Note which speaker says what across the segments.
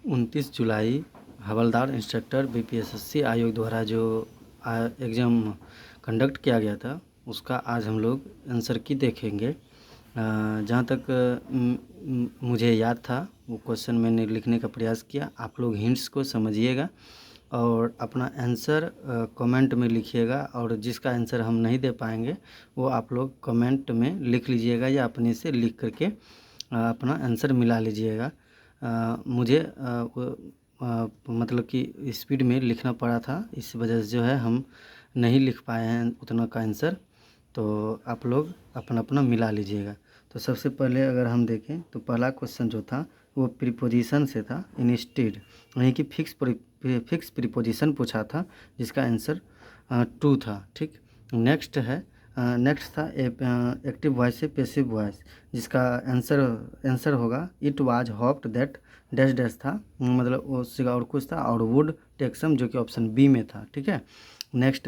Speaker 1: 29 जुलाई हवलदार instructor BPSSC आयोग द्वारा जो एग्ज़ाम कंडक्ट किया गया था उसका आज हम लोग आंसर की देखेंगे। जहाँ तक मुझे याद था वो क्वेश्चन मैंने लिखने का प्रयास किया। आप लोग हिंट्स को समझिएगा और अपना आंसर कमेंट में लिखिएगा, और जिसका आंसर हम नहीं दे पाएंगे वो आप लोग कमेंट में लिख लीजिएगा या अपने से लिख करके अपना आंसर मिला लीजिएगा। मुझे मतलब कि स्पीड में लिखना पड़ा था, इस वजह से जो है हम नहीं लिख पाए हैं उतना का आंसर, तो आप लोग अपना अपना मिला लीजिएगा। तो सबसे पहले अगर हम देखें तो पहला क्वेश्चन जो था वो प्रीपोजिशन से था, इंस्टेड, यानी कि फिक्स प्रीपोजिशन पूछा था जिसका आंसर टू था। ठीक, नेक्स्ट था एक्टिव वॉइस से पैसिव वॉइस, जिसका आंसर होगा it was hoped that dash dash था, मतलब उससे और कुछ था, और वुड टेक सम, जो कि ऑप्शन बी में था। ठीक है, नेक्स्ट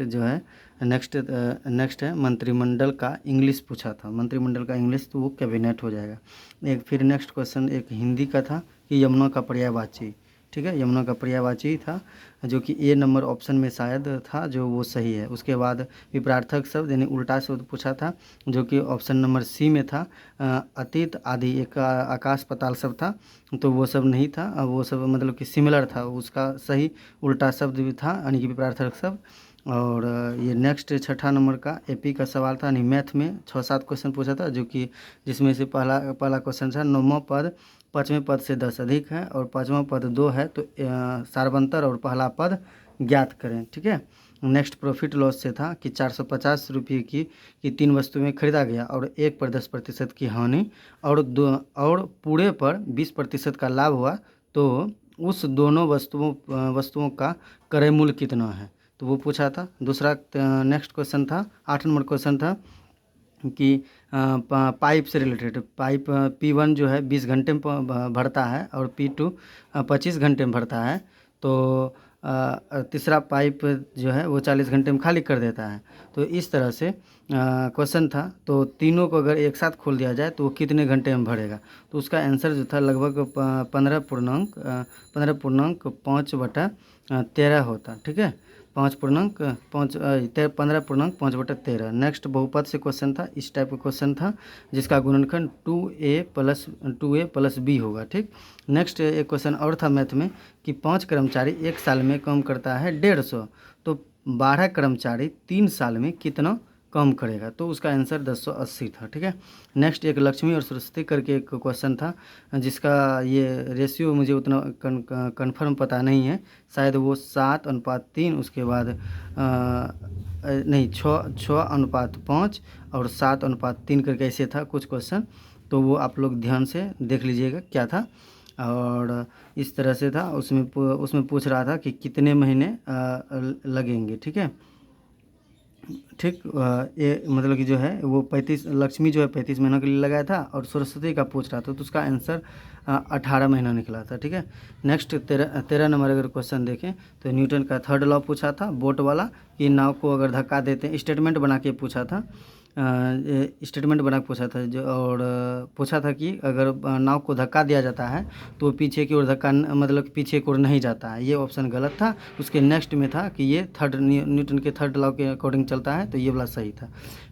Speaker 1: है मंत्रिमंडल का इंग्लिश पूछा था। मंत्रिमंडल का इंग्लिश तो वो कैबिनेट हो जाएगा। फिर नेक्स्ट क्वेश्चन एक हिंदी का था कि यमुना का पर्यायवाची। ठीक है, यमुना का पर्यायवाची था, जो कि ए नंबर ऑप्शन में शायद था, जो वो सही है। उसके बाद विपरार्थक शब्द यानी उल्टा शब्द पूछा था, जो कि ऑप्शन नंबर सी में था। अतीत आदि एक आकाश पाताल शब्द था, तो वो सब नहीं था, वो सब मतलब कि सिमिलर था, उसका सही उल्टा शब्द भी था, यानी कि विपरार्थक शब्द। और ये नेक्स्ट छठा नंबर का एपी का सवाल था, यानी मैथ में 6-7 क्वेश्चन पूछा था, जो कि जिसमें से पहला क्वेश्चन था 9वां पद 5वें पद से 10 अधिक है और 5वां पद 2 है, तो सार्वंतर और पहला पद ज्ञात करें। ठीक है, नेक्स्ट प्रॉफिट लॉस से था कि 450 रुपये की 3 वस्तुएं खरीदा गया और 1 पर 10% की हानि और पूरे पर 20% का लाभ हुआ, तो उस दोनों वस्तुओं का क्रय मूल्य कितना है, तो वो पूछा था। दूसरा नेक्स्ट क्वेश्चन था 8 नंबर क्वेश्चन था कि पाइप से रिलेटेड, पाइप P1 जो है 20 घंटे में भरता है और P2 25 घंटे में भरता है, तो तीसरा पाइप जो है वो 40 घंटे में खाली कर देता है। तो इस तरह से क्वेश्चन था, तो तीनों को अगर एक साथ खोल दिया जाए तो वो कितने घंटे में भरेगा, तो उसका आंसर जो था लगभग 15.5/13 होता। ठीक है, 15.5/13। नेक्स्ट बहुपद से क्वेश्चन था, इस टाइप का क्वेश्चन था जिसका गुणनखंड 2a+b होगा। ठीक, नेक्स्ट एक क्वेश्चन और था मैथ में कि 5 कर्मचारी 1 साल में काम करता है 150, तो 12 कर्मचारी 3 साल में कितना कम करेगा, तो उसका आंसर 1080 था। ठीक है, नेक्स्ट एक लक्ष्मी और सरस्वती करके एक क्वेश्चन था, जिसका ये रेशियो मुझे उतना कन्फर्म पता नहीं है, शायद वो 7:3, उसके बाद नहीं 6:5 और 7:3 करके ऐसे था कुछ क्वेश्चन, तो वो आप लोग ध्यान से देख लीजिएगा क्या था। और इस तरह से था, उसमें पूछ रहा था कि कितने महीने लगेंगे। ठीक है, ठीक, ये मतलब कि जो है वो 35, लक्ष्मी जो है 35 महीनों के लिए लगाया था, और सरस्वती का पूछ रहा था, तो उसका आंसर 18 महीना निकला था। ठीक है, नेक्स्ट 13 नंबर अगर क्वेश्चन देखें तो न्यूटन का थर्ड लॉ पूछा था, बोट वाला, कि नाव को अगर धक्का देते हैं, स्टेटमेंट बना के पूछा था, स्टेटमेंट बना के पूछा था जो, और पूछा था कि अगर नाव को धक्का दिया जाता है तो पीछे की ओर धक्का मतलब पीछे की ओर नहीं जाता है, ये ऑप्शन गलत था। उसके नेक्स्ट में था कि ये न्यूटन के थर्ड लॉ के अकॉर्डिंग चलता है, तो ये वाला सही था।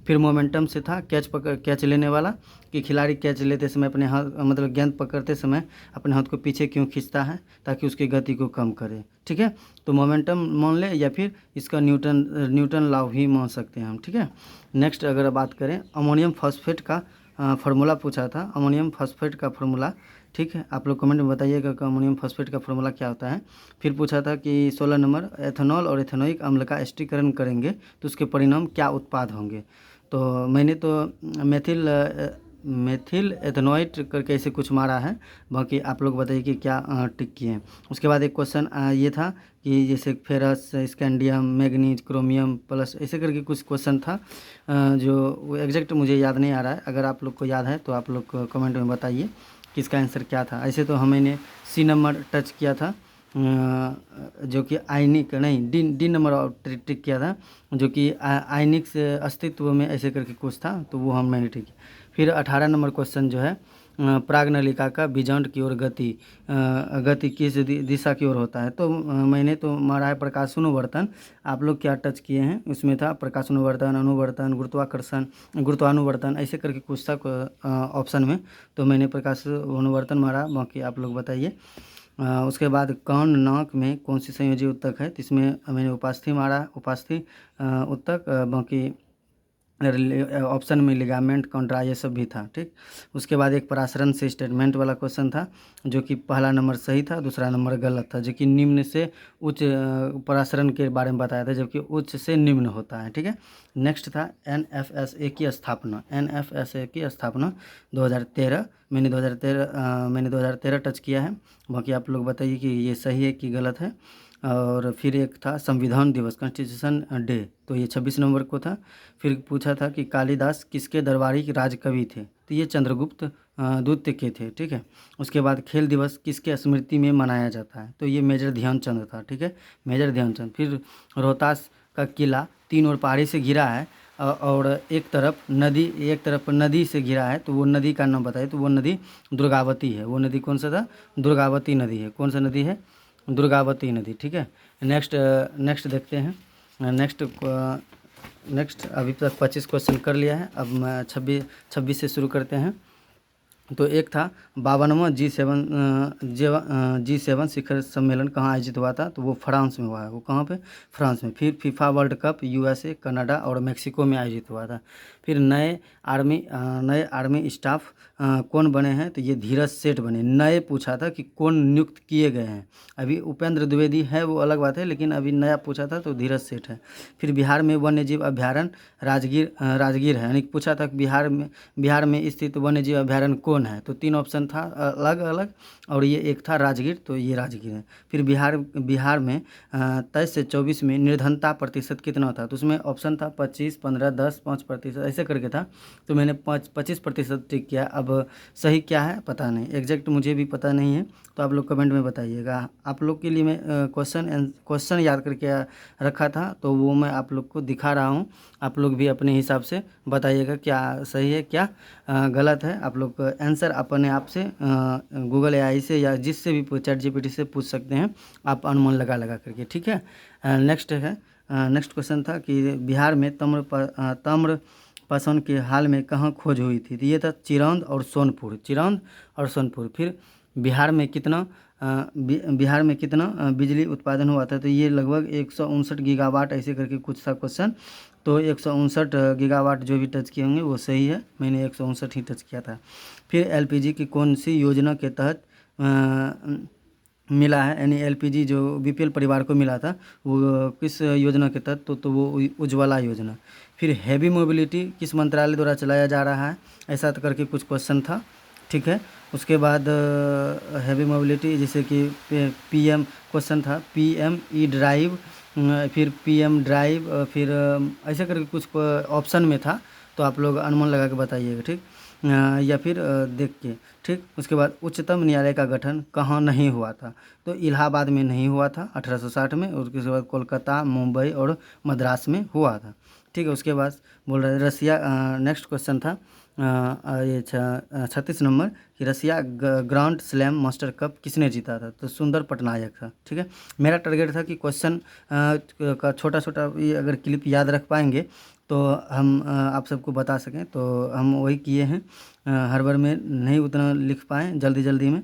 Speaker 1: फिर मोमेंटम से था कैच लेने वाला, कि खिलाड़ी कैच लेते समय अपने हाथ मतलब गेंद पकड़ते समय अपने हाथ को पीछे क्यों खींचता है, ताकि उसकी गति को कम करे। ठीक है, तो मोमेंटम मान ले या फिर इसका न्यूटन लॉ भी मान सकते हैं हम। ठीक है, नेक्स्ट अगर बात करें अमोनियम फॉस्फेट का फार्मूला पूछा था, अमोनियम फॉस्फेट का फार्मूला। ठीक है, आप लोग कमेंट में बताइएगा कि अमोनियम फॉस्फेट का फार्मूला क्या होता है। फिर पूछा था कि 16 नंबर एथेनॉल और एथेनोइक अम्ल का एस्टीकरण करेंगे तो उसके परिणाम क्या उत्पाद होंगे, तो मैंने तो मेथिल एथेनोइट करके ऐसे कुछ मारा है, बाकी आप लोग बताइए कि क्या टिक किए हैं। उसके बाद एक क्वेश्चन ये था कि जैसे ferrous, scandium, manganese, chromium plus ऐसे करके कुछ क्वेश्चन था, जो एग्जैक्ट मुझे याद नहीं आ रहा है। अगर आप लोग को याद है तो आप लोग कमेंट में बताइए कि इसका आंसर क्या था। ऐसे तो हमने सी नंबर टच किया था, जो कि आयनिक नहीं, डी नंबर टिक किया था, जो कि आयनिक से अस्तित्व में ऐसे करके कुछ था, तो वो हम मैंने ठीक किया। फिर 18 नंबर क्वेश्चन जो है प्राग्नलिका का बीजांड की ओर गति किस दिशा की ओर होता है। तो मैंने तो मारा है प्रकाशानुवर्तन। आप लोग क्या टच किए हैं, उसमें था प्रकाशानुवर्तन, अनुवर्तन, गुरुत्वाकर्षण, गुरुत्वानुवर्तन, ऐसे करके कुछ था ऑप्शन में। तो मैंने प्रकाशानुवर्तन मारा, बाकी आप लोग बताइए। उसके बाद कान नाक में कौन सी संयोजी उत्तक है, तो इसमें मैंने उपास्थि मारा, उपास्थि उत्तक, बाकी ऑप्शन में लिगामेंट, कॉन्ट्रा, ये सब भी था। ठीक, उसके बाद एक परासरण से स्टेटमेंट वाला क्वेश्चन था, जो कि पहला नंबर सही था, दूसरा नंबर गलत था, जो कि निम्न से उच्च परासरण के बारे में बताया था, जबकि उच्च से निम्न होता है। ठीक है, नेक्स्ट था NFSA की स्थापना। NFSA की स्थापना 2013, मैंने 2013 टच किया है, बाकी आप लोग बताइए कि ये सही है कि गलत है। और फिर एक था संविधान दिवस, कॉन्स्टिट्यूशन डे, तो ये 26 नंबर को था। फिर पूछा था कि कालिदास किसके दरबारी राजकवि थे, तो ये चंद्रगुप्त द्वितीय के थे। ठीक है, उसके बाद खेल दिवस किसके स्मृति में मनाया जाता है, तो ये मेजर ध्यानचंद था। ठीक है, मेजर ध्यानचंद। फिर रोहतास का किला 3 ओर पहाड़ी से घिरा है, और एक तरफ नदी से घिरा है, तो वो नदी का नाम बताइए। तो वो नदी दुर्गावती है। वो नदी कौन सा था, दुर्गावती नदी है। कौन सा नदी है, दुर्गावती नदी। ठीक है, नेक्स्ट देखते हैं। नेक्स्ट अभी तक 25 क्वेश्चन कर लिया है, अब मैं 26 से शुरू करते हैं। तो एक था 52वां G7 शिखर सम्मेलन कहाँ आयोजित हुआ था, तो वो फ्रांस में हुआ है। वो कहाँ पे, फ्रांस में। फिर FIFA world cup USA, Canada और मेक्सिको में आयोजित हुआ था। फिर नए आर्मी स्टाफ कौन बने हैं, तो ये धीरज सेठ बने। नए पूछा था कि कौन नियुक्त किए गए हैं, अभी उपेंद्र द्विवेदी है, वो अलग बात है, लेकिन अभी नया पूछा था तो धीरज सेठ है। फिर बिहार में वन्य जीव अभ्यारण्य राजगीर है, यानी पूछा था कि बिहार में स्थित वन्य जीव अभ्यारण्य कौन है, तो 3 ऑप्शन था अलग अलग, और ये एक था राजगीर, तो ये राजगीर है। फिर बिहार में 23 से 24 में निर्धनता प्रतिशत कितना था, तो उसमें ऑप्शन था 25, 15, 10, 5%, ऐसे करके था। तो मैंने 25% टिक किया। अब सही क्या है पता नहीं, एग्जैक्ट मुझे भी पता नहीं है, तो आप लोग कमेंट में बताइएगा। आप लोग के लिए मैं क्वेश्चन याद करके रखा था, तो वो मैं आप लोग को दिखा रहा हूँ। आप लोग भी अपने हिसाब से बताइएगा क्या सही है क्या गलत है। आप लोग आंसर अपने आप से गूगल AI से या जिससे भी चैट GPT से पूछ सकते हैं, आप अनुमान लगा करके। ठीक है, नेक्स्ट क्वेश्चन था कि बिहार में ताम्रपाषाण के हाल में कहाँ खोज हुई थी, तो ये था चिरौंद और सोनपुर। फिर बिहार में कितना बिजली उत्पादन हुआ था, तो ये लगभग 159 गीगावाट, ऐसे करके कुछ था क्वेश्चन। तो 159 गीगावाट जो भी टच किए होंगे वो सही है, मैंने 159 ही टच किया था। फिर LPG की कौन सी योजना के तहत मिला है, यानी LPG जो BPL परिवार को मिला था, वो किस योजना के तहत, तो वो उज्ज्वला योजना। फिर हैवी मोबिलिटी किस मंत्रालय द्वारा चलाया जा रहा है, ऐसा करके कुछ क्वेश्चन था। ठीक है, उसके बाद हैवी मोबिलिटी जैसे कि PM क्वेश्चन था, PME ड्राइव, फिर PM ड्राइव, फिर ऐसे करके कुछ ऑप्शन में था, तो आप लोग अनुमान लगा के बताइएगा। ठीक, या फिर देख के। ठीक, उसके बाद उच्चतम न्यायालय का गठन कहाँ नहीं हुआ था, तो इलाहाबाद में नहीं हुआ था 1860 में, और उसके बाद कोलकाता, मुंबई और मद्रास में हुआ था। ठीक है, उसके बाद बोल रहे रसिया, नेक्स्ट क्वेश्चन था ये 36 नंबर कि रसिया ग्रांड स्लैम मास्टर कप किसने जीता था, तो सुंदर पटनायक था। ठीक है, मेरा टारगेट था कि क्वेश्चन का छोटा अगर क्लिप याद रख पाएंगे तो हम आप सबको बता सकें, तो हम वही किए हैं। हर बार में नहीं उतना लिख पाए जल्दी में,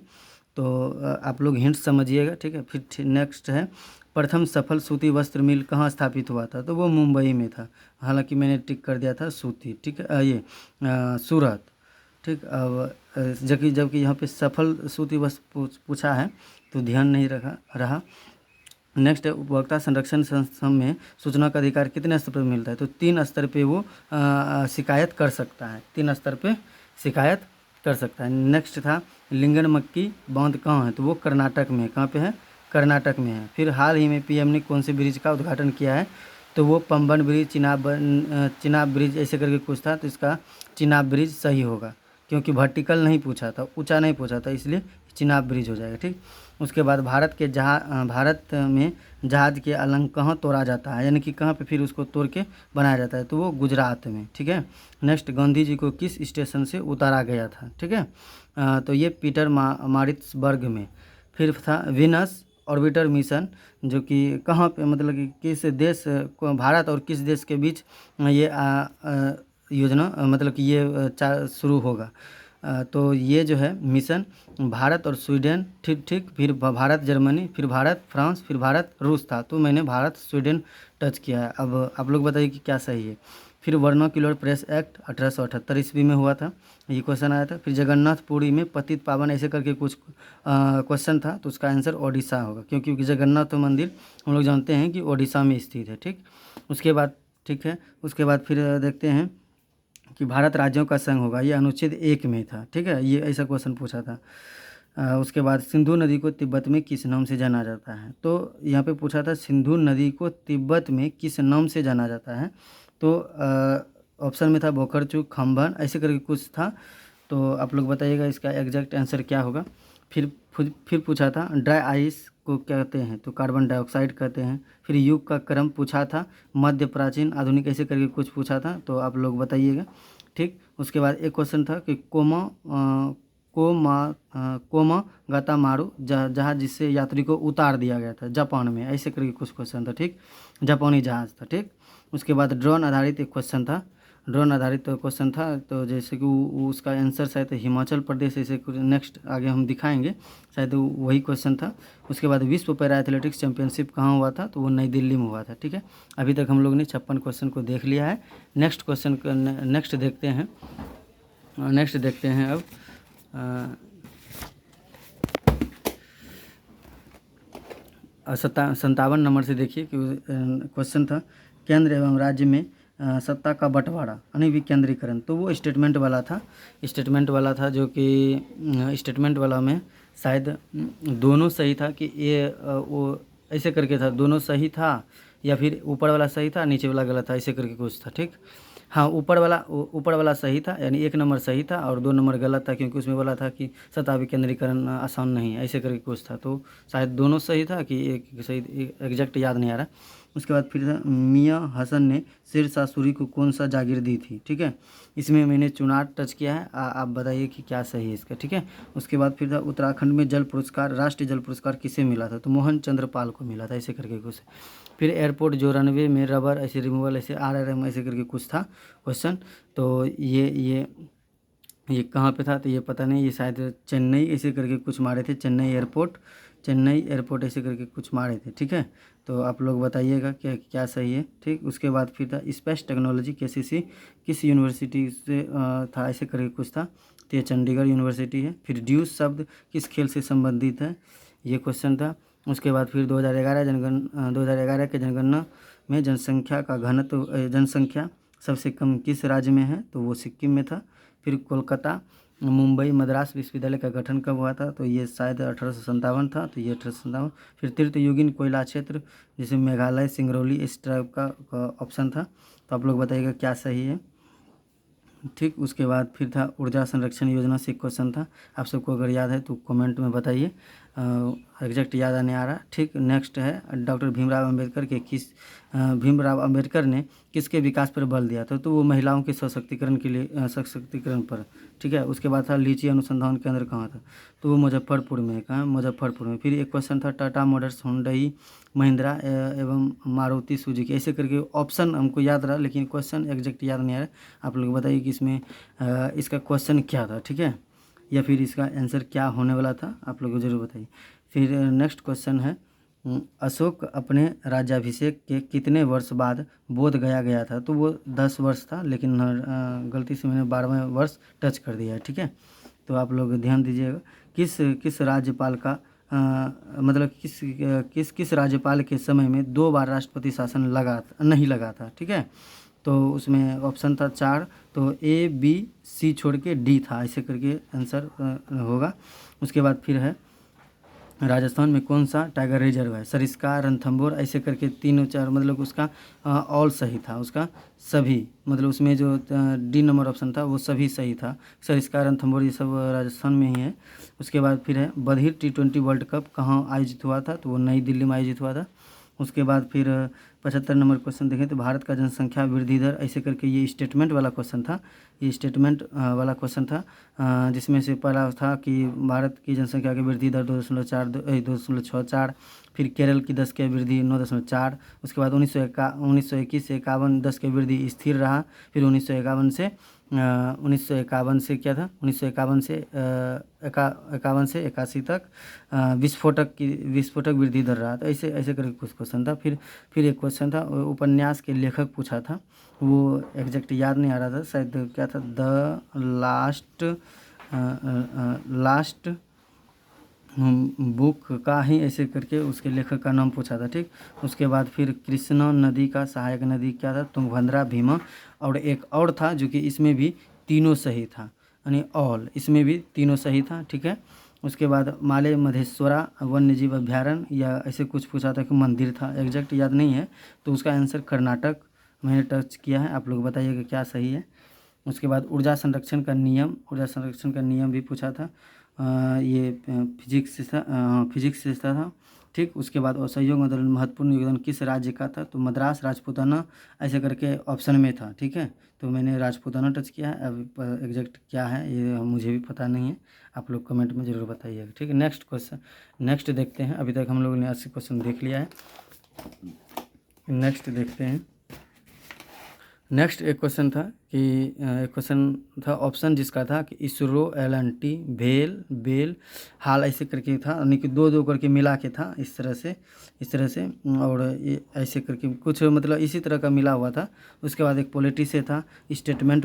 Speaker 1: तो आप लोग हिंट समझिएगा। ठीक है, फिर नेक्स्ट है प्रथम सफल सूती वस्त्र मिल कहाँ स्थापित हुआ था, तो वो मुंबई में था, हालांकि मैंने टिक कर दिया था सूती। ठीक है, ये सूरत। ठीक, अब जबकि यहाँ पे सफल सूती वस्त्र पूछा है, तो ध्यान नहीं रहा। नेक्स्ट है उपभोक्ता संरक्षण संस्था में सूचना का अधिकार कितने स्तर पर मिलता है, तो 3 स्तर पे वो शिकायत कर सकता है, 3 स्तर पे शिकायत कर सकता है। नेक्स्ट था लिंगन मक्की बांध कहाँ है, तो वो कर्नाटक में, कहाँ पे है, कर्नाटक में है। फिर हाल ही में PM ने कौन से ब्रिज का उद्घाटन किया है, तो वो पंबन ब्रिज, चिनाब ब्रिज, ऐसे करके कुछ था, तो इसका चिनाब ब्रिज सही होगा, क्योंकि वर्टिकल नहीं पूछा था, ऊंचा नहीं पूछा था, इसलिए चिनाब ब्रिज हो जाएगा। ठीक, उसके बाद भारत में जहाज के अलंग कहाँ तोड़ा जाता है, यानी कि कहाँ पे फिर उसको तोड़ के बनाया जाता है, तो वो गुजरात में। ठीक है, नेक्स्ट गांधी जी को किस स्टेशन से उतारा गया था। ठीक है, तो ये पीटर मारिट्सबर्ग में। फिर था विनस ऑर्बिटर मिशन, जो कि कहाँ पे मतलब कि किस देश को, भारत और किस देश के बीच ये योजना मतलब कि ये शुरू होगा। तो ये जो है मिशन भारत और स्वीडन, ठीक ठीक, फिर भारत जर्मनी, फिर भारत फ्रांस, फिर भारत रूस था। तो मैंने भारत स्वीडन टच किया है। अब आप लोग बताइए कि क्या सही है। फिर वर्नाक्युलर प्रेस एक्ट 1878 ईस्वी में हुआ था, ये क्वेश्चन आया था। फिर जगन्नाथपुरी में पतित पावन ऐसे करके कुछ क्वेश्चन था, तो उसका आंसर ओडिशा होगा, क्योंकि जगन्नाथ मंदिर हम लोग जानते हैं कि ओडिशा में स्थित है। ठीक, उसके बाद ठीक है, उसके बाद फिर देखते हैं कि भारत राज्यों का संघ होगा, ये अनुच्छेद 1 में था। ठीक है, ये ऐसा क्वेश्चन पूछा था। उसके बाद सिंधु नदी को तिब्बत में किस नाम से जाना जाता है, तो यहाँ पे पूछा था सिंधु नदी को तिब्बत में किस नाम से जाना जाता है। तो ऑप्शन में था बोकरचू, खम्भन, ऐसे करके कुछ था। तो आप लोग बताइएगा इसका एग्जैक्ट आंसर क्या होगा। फिर पूछा था ड्राई आइस को क्या कहते हैं, तो कार्बन डाइऑक्साइड कहते हैं। फिर युग का क्रम पूछा था, मध्य, प्राचीन, आधुनिक, ऐसे करके कुछ पूछा था, तो आप लोग बताइएगा। ठीक, उसके बाद एक क्वेश्चन था कि कोमा गाता मारू जहाज जिससे यात्री को उतार दिया गया था जापान में, ऐसे करके कुछ क्वेश्चन था। ठीक, जापानी जहाज था। ठीक, उसके बाद ड्रोन आधारित एक क्वेश्चन था, ड्रोन आधारित क्वेश्चन था। तो जैसे कि उसका आंसर शायद हिमाचल प्रदेश, ऐसे कुछ नेक्स्ट आगे हम दिखाएंगे, शायद वही क्वेश्चन था। उसके बाद विश्व पैरा एथलेटिक्स चैंपियनशिप कहाँ हुआ था, तो वो नई दिल्ली में हुआ था। ठीक है, अभी तक हम लोग ने 56 क्वेश्चन को देख लिया है। नेक्स्ट क्वेश्चन नेक्स्ट देखते हैं, अब 57 नंबर से देखिए कि क्वेश्चन था केंद्र एवं राज्य में सत्ता का बंटवारा यानी विकेंद्रीकरण। तो वो स्टेटमेंट वाला था, जो कि स्टेटमेंट वाला में शायद दोनों सही था कि ये वो ऐसे करके था, दोनों सही था, या फिर ऊपर वाला सही था नीचे वाला गलत था, ऐसे करके कुछ था। ठीक, हाँ, ऊपर वाला सही था, यानी 1 नंबर सही था और 2 नंबर गलत था, क्योंकि उसमें बोला था कि सत्ता विकेंद्रीकरण आसान नहीं है, ऐसे करके कुछ था। तो शायद दोनों सही था कि एक सही, एग्जैक्ट याद नहीं आ रहा। उसके बाद फिर था मियाँ हसन ने शेर शाह सूरी को कौन सा जागीर दी थी। ठीक है, इसमें मैंने चुनार टच किया है, आप बताइए कि क्या सही है इसका। ठीक है, उसके बाद फिर था उत्तराखंड में जल पुरस्कार, राष्ट्रीय जल पुरस्कार किसे मिला था, तो मोहन चंद्र पाल को मिला था, ऐसे करके कुछ। फिर एयरपोर्ट जो रनवे में रबर ऐसे रिमूवल ऐसे RRM ऐसे करके कुछ था क्वेश्चन। तो ये कहाँ पे था, तो ये पता नहीं, ये शायद चेन्नई ऐसे करके कुछ मारे थे, चेन्नई एयरपोर्ट ऐसे करके कुछ मारे थे। ठीक है, तो आप लोग बताइएगा क्या सही है। ठीक, उसके बाद फिर था स्पेस टेक्नोलॉजी KCC किस यूनिवर्सिटी से था, ऐसे करके कुछ था, तो ये चंडीगढ़ यूनिवर्सिटी है। फिर ड्यूस शब्द किस खेल से संबंधित है, ये क्वेश्चन था। उसके बाद फिर 2011 के जनगणना में जनसंख्या सबसे कम किस राज्य में है, तो वो सिक्किम में था। फिर कोलकाता, मुंबई, मद्रास विश्वविद्यालय का गठन कब हुआ था, तो ये शायद 1857 था, तो ये 1857। फिर तीर्थयुगीन कोयला क्षेत्र जैसे मेघालय, सिंगरौली, इस टाइप का ऑप्शन था, तो आप लोग बताइएगा क्या सही है। ठीक, उसके बाद फिर था ऊर्जा संरक्षण योजना से क्वेश्चन था, आप सबको अगर याद है तो कमेंट में बताइए, एग्जैक्ट याद नहीं आ रहा। ठीक, नेक्स्ट है डॉक्टर भीमराव अम्बेडकर ने किसके विकास पर बल दिया था, तो वो महिलाओं के सशक्तिकरण पर। ठीक है, उसके बाद था लीची अनुसंधान केंद्र कहाँ था, तो वो मुजफ्फरपुर में। कहाँ, मुजफ्फरपुर में। फिर एक क्वेश्चन था टाटा मोटर्स, हुंडई, महिंद्रा एवं मारुति सुजुकी, ऐसे करके ऑप्शन हमको याद रहा, लेकिन क्वेश्चन एग्जैक्ट याद नहीं आ रहा। आप लोग बताइए कि इसमें इसका क्वेश्चन क्या था। ठीक है, या फिर इसका आंसर क्या होने वाला था, आप लोग ज़रूर बताइए। फिर नेक्स्ट क्वेश्चन है अशोक अपने राज्याभिषेक के कितने वर्ष बाद बोध गया गया था, तो वो 10 वर्ष था, लेकिन गलती से मैंने 12वें वर्ष टच कर दिया है। ठीक है, तो आप लोग ध्यान दीजिएगा। किस राज्यपाल का मतलब किस राज्यपाल के समय में 2 बार राष्ट्रपति शासन नहीं लगा था। ठीक है, तो उसमें ऑप्शन था 4, तो A B C छोड़ के D था, ऐसे करके आंसर होगा। उसके बाद फिर है राजस्थान में कौन सा टाइगर रिजर्व है, सरिस्का, रणथंभौर, ऐसे करके 3 4, मतलब उसका ऑल सही था, उसका सभी, मतलब उसमें जो D नंबर ऑप्शन था वो सभी सही था। सरिस्का, रणथंभौर ये सब राजस्थान में ही है। उसके बाद फिर है बधिर T20 वर्ल्ड कप कहाँ आयोजित हुआ था, तो वो नई दिल्ली में आयोजित हुआ था। उसके बाद फिर 75 नंबर क्वेश्चन देखें तो भारत का जनसंख्या वृद्धि दर, ऐसे करके ये स्टेटमेंट वाला क्वेश्चन था। ये स्टेटमेंट वाला क्वेश्चन था, जिसमें से पहला था कि भारत की जनसंख्या की वृद्धि दर 2.64, फिर केरल की 10 की वृद्धि 9.4, उसके बाद 1921 से 51 10 की वृद्धि स्थिर रहा, फिर 1951 से क्या था, 1951 से 81 तक विस्फोटक वृद्धि दर रहा। तो ऐसे ऐसे करके कुछ क्वेश्चन था। फिर एक क्वेश्चन था, उपन्यास के लेखक पूछा था, वो एग्जैक्ट याद नहीं आ रहा था, शायद क्या था, द लास्ट बुक का ही ऐसे करके उसके लेखक का नाम पूछा था। ठीक, उसके बाद फिर कृष्णा नदी का सहायक नदी क्या था, तुंगभद्रा, भीमा, और एक और था जो कि इसमें भी तीनों सही था, यानी ऑल, इसमें भी तीनों सही था। ठीक है, उसके बाद माले मधेश्वरा वन्यजीव अभ्यारण्य या ऐसे कुछ पूछा था कि मंदिर था, एग्जैक्ट याद नहीं है, तो उसका आंसर कर्नाटक मैंने टच किया है, आप लोग बताइएगा क्या सही है। उसके बाद ऊर्जा संरक्षण का नियम भी पूछा था, ये फिजिक्स से था। ठीक, उसके बाद असहयोग आंदोलन में महत्वपूर्ण योगदान किस राज्य का था, तो मद्रास, राजपूताना, ऐसे करके ऑप्शन में था। ठीक है, तो मैंने राजपूताना टच किया है, अब एग्जैक्ट क्या है ये मुझे भी पता नहीं है, आप लोग कमेंट में ज़रूर बताइएगा। ठीक है, नेक्स्ट देखते हैं। अभी तक हम लोगों ने 80 क्वेश्चन देख लिया है, नेक्स्ट देखते हैं। नेक्स्ट एक क्वेश्चन था ऑप्शन जिसका था कि इसरो, LNT, बेल, हाल, ऐसे करके था, यानी कि दो करके मिला के था, इस तरह से और ये ऐसे करके कुछ मतलब इसी तरह का मिला हुआ था। उसके बाद एक पॉलिटी से था, स्टेटमेंट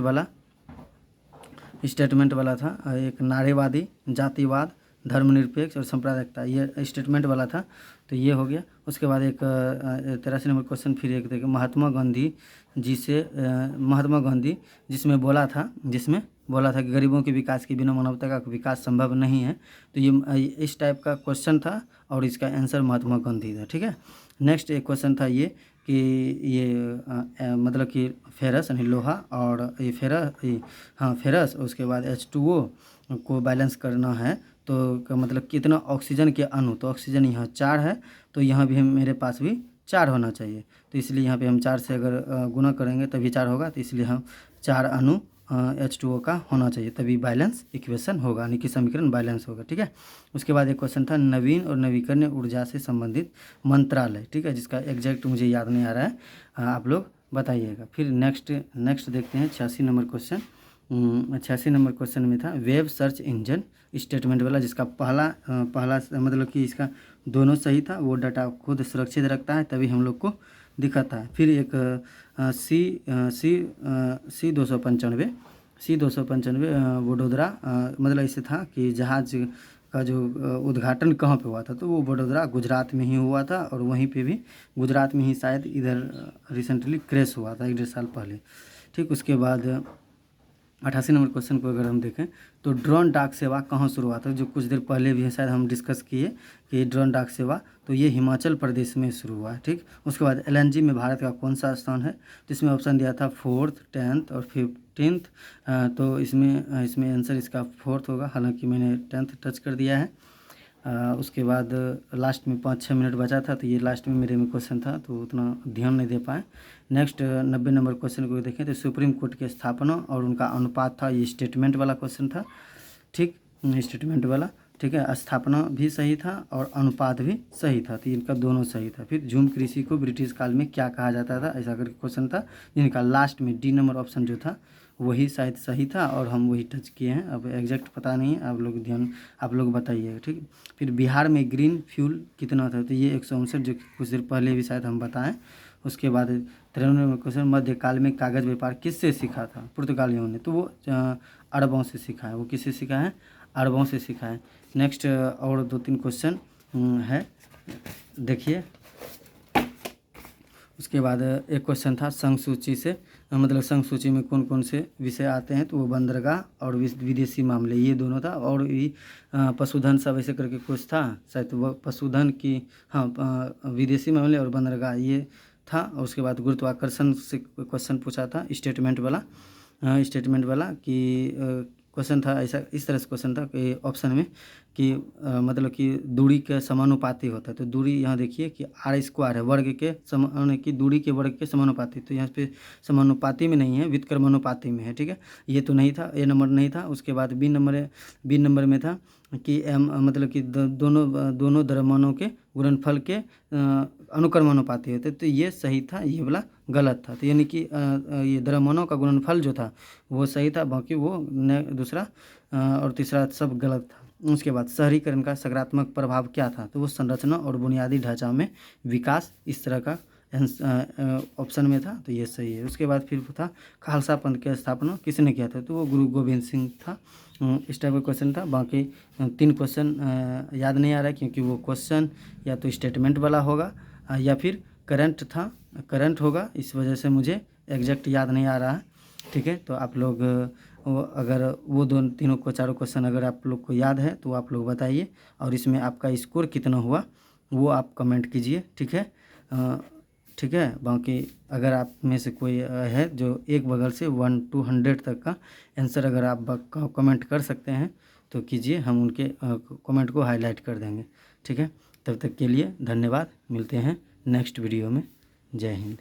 Speaker 1: वाला था, एक नारीवादी, जातिवाद, धर्मनिरपेक्ष और सांप्रदायिकता, ये स्टेटमेंट वाला था, तो ये हो गया। उसके बाद एक 83 नंबर क्वेश्चन फिर एक देखिए, महात्मा गांधी जिसमें बोला था कि गरीबों के विकास के बिना मानवता का विकास संभव नहीं है, तो ये इस टाइप का क्वेश्चन था और इसका आंसर महात्मा गांधी था। ठीक है, नेक्स्ट एक क्वेश्चन था ये कि ये मतलब कि फेरस यानी लोहा, और ये फेरस, उसके बाद H2O को बैलेंस करना है, तो मतलब कितना ऑक्सीजन के अणु, तो ऑक्सीजन यहाँ 4 है, तो यहाँ भी मेरे पास भी 4 होना चाहिए, तो इसलिए यहाँ पे हम 4 से अगर गुना करेंगे तभी 4 होगा, तो इसलिए हम 4 अणु H2O का होना चाहिए, तभी बैलेंस इक्वेशन होगा, यानी कि समीकरण बैलेंस होगा। ठीक है, उसके बाद एक क्वेश्चन था नवीन और नवीकरणीय ऊर्जा से संबंधित मंत्रालय, ठीक है, जिसका एग्जैक्ट मुझे याद नहीं आ रहा है, आप लोग बताइएगा। फिर नेक्स्ट देखते हैं 86 नंबर क्वेश्चन। 86 नंबर क्वेश्चन में था वेब सर्च इंजन स्टेटमेंट वाला, जिसका पहला मतलब कि इसका दोनों सही था, वो डाटा खुद सुरक्षित रखता है तभी हम लोग को दिखाता है। फिर एक सी 295 वडोदरा, मतलब ऐसे था कि जहाज का जो उद्घाटन कहाँ पे हुआ था, तो वो वडोदरा गुजरात में ही हुआ था, और वहीं पे भी गुजरात में ही शायद इधर रिसेंटली क्रैश हुआ था 1.5 साल पहले। ठीक, उसके बाद 88 नंबर क्वेश्चन को अगर हम देखें तो ड्रोन डाक सेवा कहाँ शुरू हुआ था, जो कुछ देर पहले भी शायद हम डिस्कस किए कि ड्रोन डाक सेवा, तो ये हिमाचल प्रदेश में शुरू हुआ है। ठीक, उसके बाद LNG में भारत का कौन सा स्थान है, तो इसमें ऑप्शन दिया था 4th, 10th और 15th, तो इसमें आंसर इसका 4th होगा, हालांकि मैंने 10th टच कर दिया है। उसके बाद लास्ट में 5-6 मिनट बचा था, तो ये लास्ट में मेरे में क्वेश्चन था, तो उतना ध्यान नहीं दे पाए। नेक्स्ट 90 नंबर क्वेश्चन को देखें तो सुप्रीम कोर्ट की स्थापना और उनका अनुपात था, ये स्टेटमेंट वाला क्वेश्चन था। ठीक, स्टेटमेंट वाला, ठीक है, स्थापना भी सही था और अनुपात भी सही था, तो इनका दोनों सही था। फिर झूम कृषि को ब्रिटिश काल में क्या कहा जाता था, ऐसा करके क्वेश्चन था, जिनका लास्ट में D नंबर ऑप्शन जो था वही शायद सही था, और हम वही टच किए हैं, अब एग्जैक्ट पता नहीं है, आप लोग बताइएगा। ठीक, फिर बिहार में ग्रीन फ्यूल कितना था, तो ये 159, जो कि कुछ देर पहले भी शायद हम बताएं। उसके बाद 93 नंबर क्वेश्चन, मध्यकाल में कागज़ व्यापार किससे सीखा था, पुर्तगालियों ने, तो वो अरबों से सीखा है। वो किससे सीखा है, अरबों से सीखा है। नेक्स्ट और 2-3 क्वेश्चन है, देखिए। उसके बाद एक क्वेश्चन था संघ सूची से, मतलब संघ सूची में कौन कौन से विषय आते हैं, तो वो बंदरगाह और विदेशी मामले, ये दोनों था, और भी पशुधन सब ऐसे करके कुछ था, शायद वो पशुधन की, विदेशी मामले और बंदरगाह ये था। और उसके बाद गुरुत्वाकर्षण से क्वेश्चन पूछा था स्टेटमेंट वाला कि क्वेश्चन था ऐसा, इस तरह से क्वेश्चन था कि ऑप्शन में कि मतलब कि दूरी के समानुपाती होता है। तो दूरी यहाँ देखिए कि आर स्क्वायर है, वर्ग के समान की दूरी के वर्ग के समानुपाती, तो यहाँ पे समानुपाती में नहीं है, व्युत्क्रमानुपाती में है। ठीक है, ये तो नहीं था, ये नंबर नहीं था। उसके बाद बी नंबर में था कि मतलब कि दोनों द्रव्यमानों के गुणनफल के अनुक्रमानुपाती होते, तो ये सही था, ये वाला गलत था। तो यानी कि ये द्रव्यमानों का गुणनफल जो था वो सही था, बाकी वो दूसरा और तीसरा सब गलत था। उसके बाद शहरीकरण का सकारात्मक प्रभाव क्या था, तो वो संरचना और बुनियादी ढांचा में विकास, इस तरह का ऑप्शन में था, तो ये सही है। उसके बाद फिर था खालसा पंथ की स्थापना किसने किया था, तो वो गुरु गोविंद सिंह था। इस टाइप का क्वेश्चन था। बाकी 3 क्वेश्चन याद नहीं आ रहा है, क्योंकि वो क्वेश्चन या तो स्टेटमेंट वाला होगा या फिर करंट था, करंट होगा, इस वजह से मुझे एग्जैक्ट याद नहीं आ रहा है। ठीक है, तो आप लोग अगर वो तीनों को चारों क्वेश्चन अगर आप लोग को याद है तो आप लोग बताइए, और इसमें आपका स्कोर कितना हुआ वो आप कमेंट कीजिए। ठीक है, ठीक है। बाकी अगर आप में से कोई है जो एक बगल से 1 to 100 तक का आंसर अगर आप कमेंट कर सकते हैं तो कीजिए, हम उनके कमेंट को हाईलाइट कर देंगे। ठीक है, तब तक के लिए धन्यवाद, मिलते हैं नेक्स्ट वीडियो में। जय हिंद।